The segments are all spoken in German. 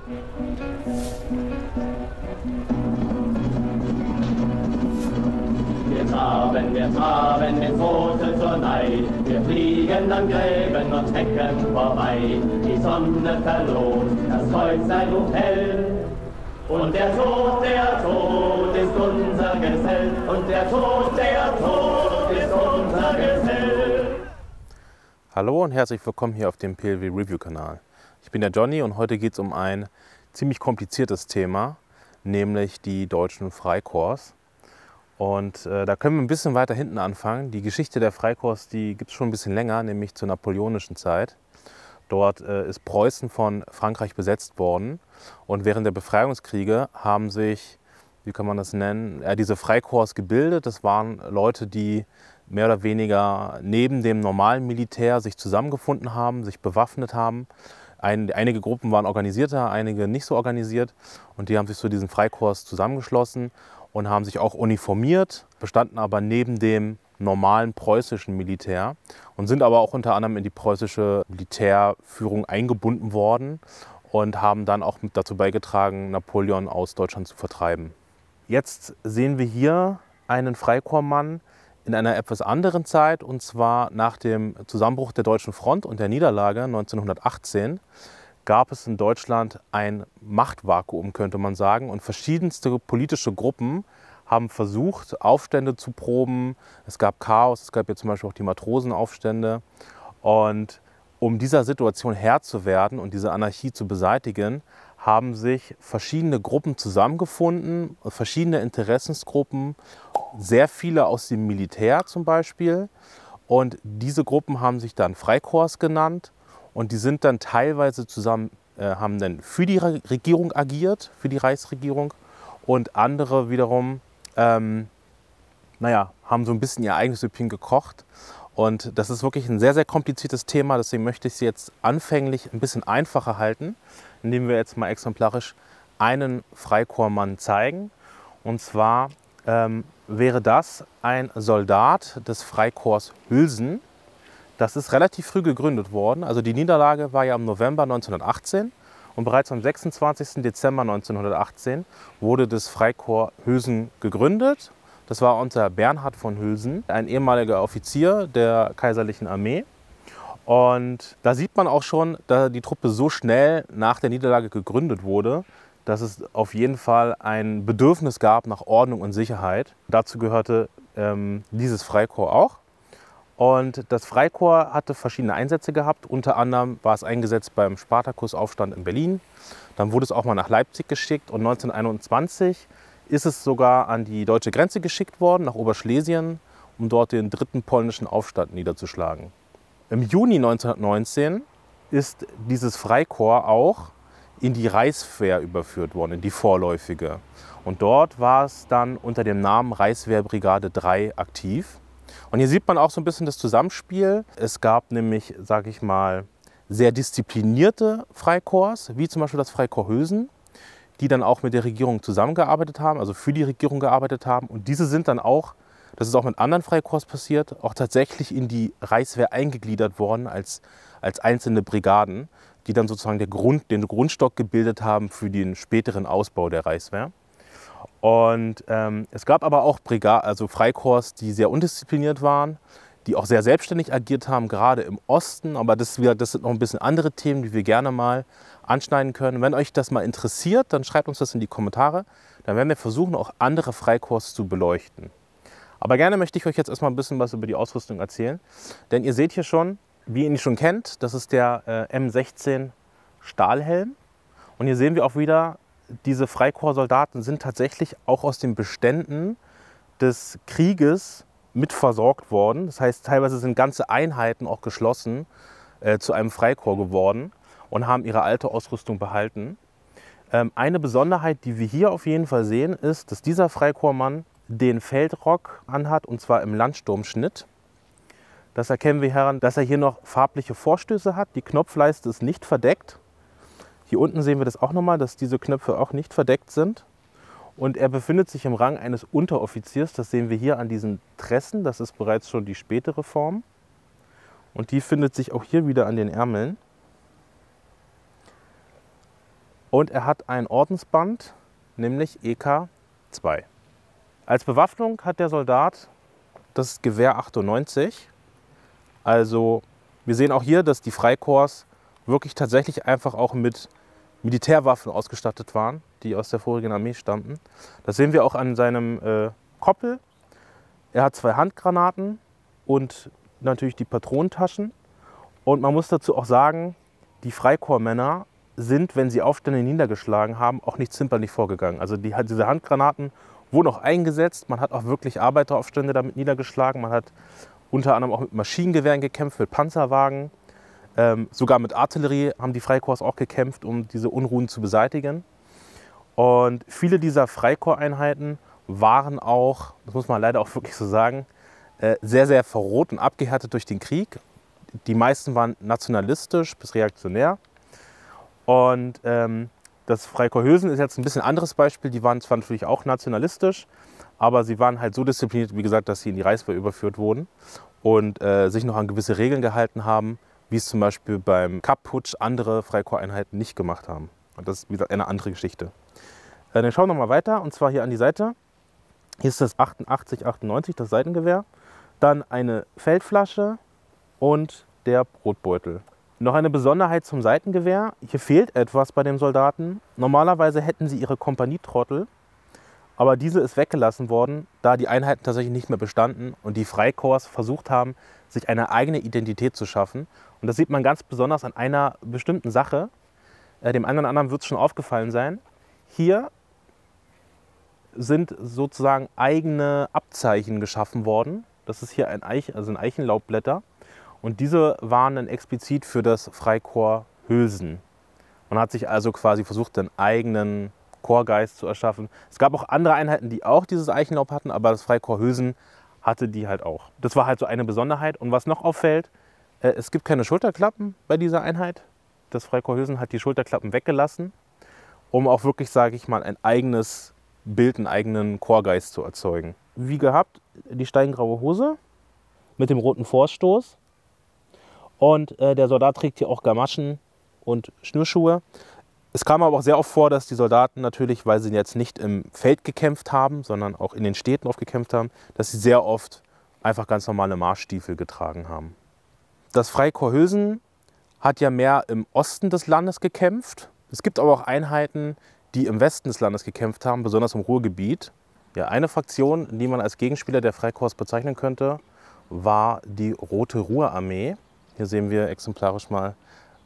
Wir traben den Pfoten zur Neid, wir fliegen an Gräben und Hecken vorbei. Die Sonne verloht, das Kreuz sei hoch hell. Und der Tod ist unser Gesell. Und der Tod ist unser Gesell. Hallo und herzlich willkommen hier auf dem PLW Review Kanal. Ich bin der Johnny und heute geht es um ein ziemlich kompliziertes Thema, nämlich die deutschen Freikorps. Und da können wir ein bisschen weiter hinten anfangen. Die Geschichte der Freikorps, die gibt es schon ein bisschen länger, nämlich zur napoleonischen Zeit. Dort ist Preußen von Frankreich besetzt worden und während der Befreiungskriege haben sich, wie kann man das nennen, diese Freikorps gebildet. Das waren Leute, die mehr oder weniger neben dem normalen Militär sich zusammengefunden haben, sich bewaffnet haben. Einige Gruppen waren organisierter, einige nicht so organisiert und die haben sich zu diesen Freikorps zusammengeschlossen und haben sich auch uniformiert, bestanden aber neben dem normalen preußischen Militär und sind aber auch unter anderem in die preußische Militärführung eingebunden worden und haben dann auch mit dazu beigetragen, Napoleon aus Deutschland zu vertreiben. Jetzt sehen wir hier einen Freikorpsmann in einer etwas anderen Zeit, und zwar nach dem Zusammenbruch der Deutschen Front und der Niederlage 1918 gab es in Deutschland ein Machtvakuum, könnte man sagen, und verschiedenste politische Gruppen haben versucht, Aufstände zu proben. Es gab Chaos, es gab jetzt zum Beispiel auch die Matrosenaufstände. Und um dieser Situation Herr zu werden und diese Anarchie zu beseitigen, haben sich verschiedene Gruppen zusammengefunden, verschiedene Interessensgruppen, sehr viele aus dem Militär zum Beispiel. Und diese Gruppen haben sich dann Freikorps genannt. Und die sind dann teilweise zusammen, haben dann für die Regierung agiert, für die Reichsregierung. Und andere wiederum, haben so ein bisschen ihr eigenes Süppchen gekocht. Und das ist wirklich ein sehr, sehr kompliziertes Thema. Deswegen möchte ich es jetzt anfänglich ein bisschen einfacher halten, indem wir jetzt mal exemplarisch einen Freikorpsmann zeigen. Und zwar wäre das ein Soldat des Freikorps Hülsen. Das ist relativ früh gegründet worden. Also die Niederlage war ja im November 1918 und bereits am 26. Dezember 1918 wurde das Freikorps Hülsen gegründet. Das war unter Bernhard von Hülsen, ein ehemaliger Offizier der Kaiserlichen Armee. Und da sieht man auch schon, dass die Truppe so schnell nach der Niederlage gegründet wurde, dass es auf jeden Fall ein Bedürfnis gab nach Ordnung und Sicherheit. Dazu gehörte dieses Freikorps auch. Und das Freikorps hatte verschiedene Einsätze gehabt. Unter anderem war es eingesetzt beim Spartakusaufstand in Berlin. Dann wurde es auch mal nach Leipzig geschickt und 1921 ist es sogar an die deutsche Grenze geschickt worden, nach Oberschlesien, um dort den dritten polnischen Aufstand niederzuschlagen. Im Juni 1919 ist dieses Freikorps auch in die Reichswehr überführt worden, in die vorläufige. Und dort war es dann unter dem Namen Reichswehrbrigade 3 aktiv. Und hier sieht man auch so ein bisschen das Zusammenspiel. Es gab nämlich, sage ich mal, sehr disziplinierte Freikorps, wie zum Beispiel das Freikorps Hülsen, die dann auch mit der Regierung zusammengearbeitet haben, also für die Regierung gearbeitet haben. Und diese sind dann auch, das ist auch mit anderen Freikorps passiert, auch tatsächlich in die Reichswehr eingegliedert worden als einzelne Brigaden, die dann sozusagen den Grundstock gebildet haben für den späteren Ausbau der Reichswehr. Und es gab aber auch Freikorps, die sehr undiszipliniert waren, die auch sehr selbstständig agiert haben, gerade im Osten. Aber das sind noch ein bisschen andere Themen, die wir gerne mal anschneiden können. Wenn euch das mal interessiert, dann schreibt uns das in die Kommentare. Dann werden wir versuchen, auch andere Freikorps zu beleuchten. Aber gerne möchte ich euch jetzt erstmal ein bisschen was über die Ausrüstung erzählen. Denn ihr seht hier schon, wie ihr ihn schon kennt, das ist der M16 Stahlhelm. Und hier sehen wir auch wieder, diese Freikorpssoldaten sind tatsächlich auch aus den Beständen des Krieges mit versorgt worden. Das heißt, teilweise sind ganze Einheiten auch geschlossen zu einem Freikorps geworden und haben ihre alte Ausrüstung behalten. Eine Besonderheit, die wir hier auf jeden Fall sehen, ist, dass dieser Freikorpsmann den Feldrock anhat, und zwar im Landsturmschnitt. Das erkennen wir daran, dass er hier noch farbliche Vorstöße hat. Die Knopfleiste ist nicht verdeckt. Hier unten sehen wir das auch nochmal, dass diese Knöpfe auch nicht verdeckt sind. Und er befindet sich im Rang eines Unteroffiziers. Das sehen wir hier an diesen Tressen. Das ist bereits schon die spätere Form. Und die findet sich auch hier wieder an den Ärmeln. und er hat ein Ordensband, nämlich EK2. Als Bewaffnung hat der Soldat das Gewehr 98. Also wir sehen auch hier, dass die Freikorps wirklich tatsächlich einfach auch mit Militärwaffen ausgestattet waren, die aus der vorigen Armee stammten. Das sehen wir auch an seinem Koppel. Er hat 2 Handgranaten und natürlich die Patronentaschen. Und man muss dazu auch sagen, die Freikorpsmänner sind, wenn sie Aufstände niedergeschlagen haben, auch nicht zimperlich vorgegangen. Also diese Handgranaten wurden auch eingesetzt. Man hat auch wirklich Arbeiteraufstände damit niedergeschlagen. Man hat unter anderem auch mit Maschinengewehren gekämpft, mit Panzerwagen. Sogar mit Artillerie haben die Freikorps auch gekämpft, um diese Unruhen zu beseitigen. Und viele dieser Freikorps-Einheiten waren auch, das muss man leider auch wirklich so sagen, sehr, sehr verroht und abgehärtet durch den Krieg. Die meisten waren nationalistisch bis reaktionär. Und das Freikorps Hülsen ist jetzt ein bisschen anderes Beispiel. Die waren zwar natürlich auch nationalistisch, aber sie waren halt so diszipliniert, wie gesagt, dass sie in die Reichswehr überführt wurden und sich noch an gewisse Regeln gehalten haben, wie es zum Beispiel beim Kapp-Putsch andere Freikorps-Einheiten nicht gemacht haben. Und das ist, wie gesagt, eine andere Geschichte. Dann schauen wir noch mal weiter, und zwar hier an die Seite. Hier ist das 88-98, das Seitengewehr. Dann eine Feldflasche und der Brotbeutel. Noch eine Besonderheit zum Seitengewehr. Hier fehlt etwas bei den Soldaten. Normalerweise hätten sie ihre Kompanietrottel, aber diese ist weggelassen worden, da die Einheiten tatsächlich nicht mehr bestanden und die Freikorps versucht haben, sich eine eigene Identität zu schaffen. Und das sieht man ganz besonders an einer bestimmten Sache. Dem einen oder anderen wird es schon aufgefallen sein. Hier sind sozusagen eigene Abzeichen geschaffen worden. Das ist hier ein Eichenlaubblätter. Und diese waren dann explizit für das Freikorps Hülsen. Man hat sich also quasi versucht, einen eigenen Korpsgeist zu erschaffen. Es gab auch andere Einheiten, die auch dieses Eichenlaub hatten, aber das Freikorps Hülsen hatte die halt auch. Das war halt so eine Besonderheit. Und was noch auffällt, es gibt keine Schulterklappen bei dieser Einheit. Das Freikorps Hülsen hat die Schulterklappen weggelassen, um auch wirklich, sage ich mal, ein eigenes Bild, einen eigenen Korpsgeist zu erzeugen. Wie gehabt, die steingraue Hose mit dem roten Vorstoß. Und der Soldat trägt hier auch Gamaschen und Schnürschuhe. Es kam aber auch sehr oft vor, dass die Soldaten natürlich, weil sie jetzt nicht im Feld gekämpft haben, sondern auch in den Städten oft gekämpft haben, dass sie sehr oft einfach ganz normale Marschstiefel getragen haben. Das Freikorps Hülsen hat ja mehr im Osten des Landes gekämpft. Es gibt aber auch Einheiten, die im Westen des Landes gekämpft haben, besonders im Ruhrgebiet. Ja, eine Fraktion, die man als Gegenspieler der Freikorps bezeichnen könnte, war die Rote Ruhrarmee. Hier sehen wir exemplarisch mal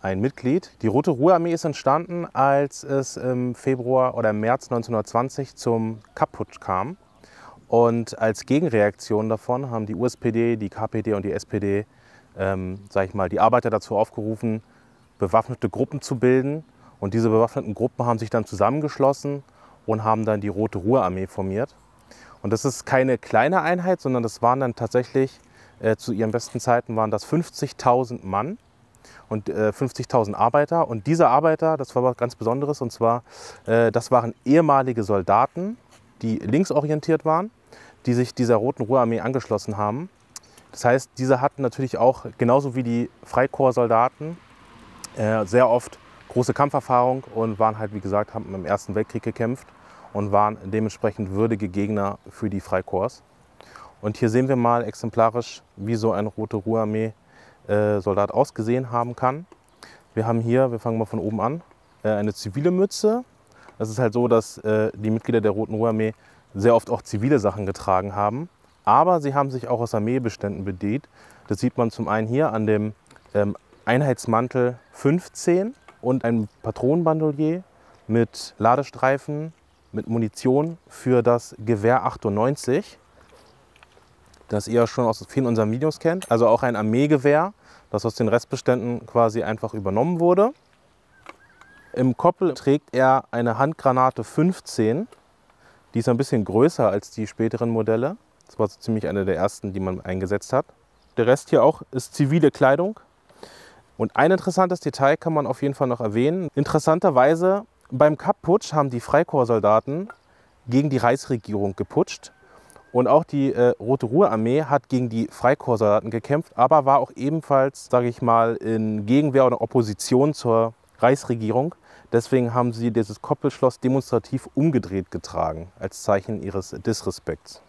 ein Mitglied. Die Rote Ruhrarmee ist entstanden, als es im Februar oder im März 1920 zum Kapp-Putsch kam. Und als Gegenreaktion davon haben die USPD, die KPD und die SPD, sag ich mal, die Arbeiter dazu aufgerufen, bewaffnete Gruppen zu bilden. Und diese bewaffneten Gruppen haben sich dann zusammengeschlossen und haben dann die Rote Ruhrarmee formiert. Und das ist keine kleine Einheit, sondern das waren dann tatsächlich, zu ihren besten Zeiten waren das 50.000 Mann und 50.000 Arbeiter. Und diese Arbeiter, das war was ganz Besonderes, und zwar, das waren ehemalige Soldaten, die linksorientiert waren, die sich dieser Roten Ruhrarmee angeschlossen haben. Das heißt, diese hatten natürlich auch, genauso wie die Freikorps-Soldaten, sehr oft große Kampferfahrung und waren halt, wie gesagt, haben im Ersten Weltkrieg gekämpft und waren dementsprechend würdige Gegner für die Freikorps. Und hier sehen wir mal exemplarisch, wie so ein Rote Ruhrarmee-Soldat ausgesehen haben kann. Wir haben hier, wir fangen mal von oben an, eine zivile Mütze. Es ist halt so, dass die Mitglieder der Roten Ruhrarmee sehr oft auch zivile Sachen getragen haben. Aber sie haben sich auch aus Armeebeständen bedient. Das sieht man zum einen hier an dem Einheitsmantel 15 und einem Patronenbandolier mit Ladestreifen, mit Munition für das Gewehr 98. Das ihr schon aus vielen unserer Videos kennt. Also auch ein Armeegewehr, das aus den Restbeständen quasi einfach übernommen wurde. Im Koppel trägt er eine Handgranate 15. Die ist ein bisschen größer als die späteren Modelle. Das war so ziemlich eine der ersten, die man eingesetzt hat. Der Rest hier auch ist zivile Kleidung. Und ein interessantes Detail kann man auf jeden Fall noch erwähnen. Interessanterweise, beim Kapp-Putsch haben die Freikorpssoldaten gegen die Reichsregierung geputscht. Und auch die Rote Ruhrarmee hat gegen die Freikorpssoldaten gekämpft, aber war auch ebenfalls, sage ich mal, in Gegenwehr oder Opposition zur Reichsregierung. Deswegen haben sie dieses Koppelschloss demonstrativ umgedreht getragen, als Zeichen ihres Disrespekts.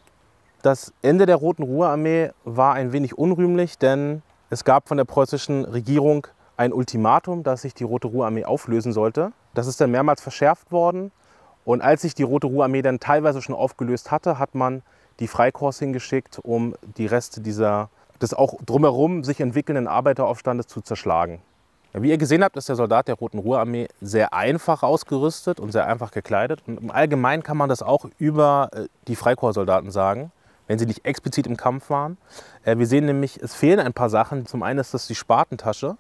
Das Ende der Roten Ruhrarmee war ein wenig unrühmlich, denn es gab von der preußischen Regierung ein Ultimatum, dass sich die Rote Ruhrarmee auflösen sollte. Das ist dann mehrmals verschärft worden. Und als sich die Rote Ruhrarmee dann teilweise schon aufgelöst hatte, hat man die Freikorps hingeschickt, um die Reste des auch drumherum sich entwickelnden Arbeiteraufstandes zu zerschlagen. Ja, wie ihr gesehen habt, ist der Soldat der Roten Ruhrarmee sehr einfach ausgerüstet und sehr einfach gekleidet. Und im Allgemeinen kann man das auch über die Freikorpssoldaten sagen, wenn sie nicht explizit im Kampf waren. Wir sehen nämlich, es fehlen ein paar Sachen. Zum einen ist das die Spatentasche,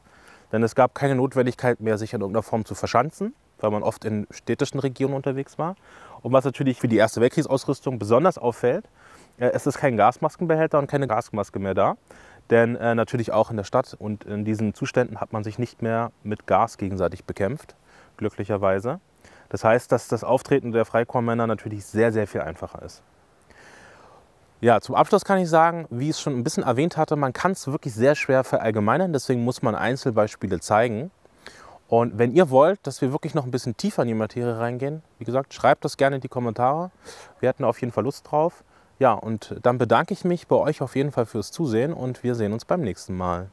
denn es gab keine Notwendigkeit mehr, sich in irgendeiner Form zu verschanzen, weil man oft in städtischen Regionen unterwegs war. Und was natürlich für die Erste Weltkriegsausrüstung besonders auffällt, es ist kein Gasmaskenbehälter und keine Gasmaske mehr da. Denn natürlich auch in der Stadt und in diesen Zuständen hat man sich nicht mehr mit Gas gegenseitig bekämpft, glücklicherweise. Das heißt, dass das Auftreten der Freikorpsmänner natürlich sehr, sehr viel einfacher ist. Ja, zum Abschluss kann ich sagen, wie ich es schon ein bisschen erwähnt hatte, man kann es wirklich sehr schwer verallgemeinern, deswegen muss man Einzelbeispiele zeigen. Und wenn ihr wollt, dass wir wirklich noch ein bisschen tiefer in die Materie reingehen, wie gesagt, schreibt das gerne in die Kommentare. Wir hätten auf jeden Fall Lust drauf. Ja, und dann bedanke ich mich bei euch auf jeden Fall fürs Zusehen und wir sehen uns beim nächsten Mal.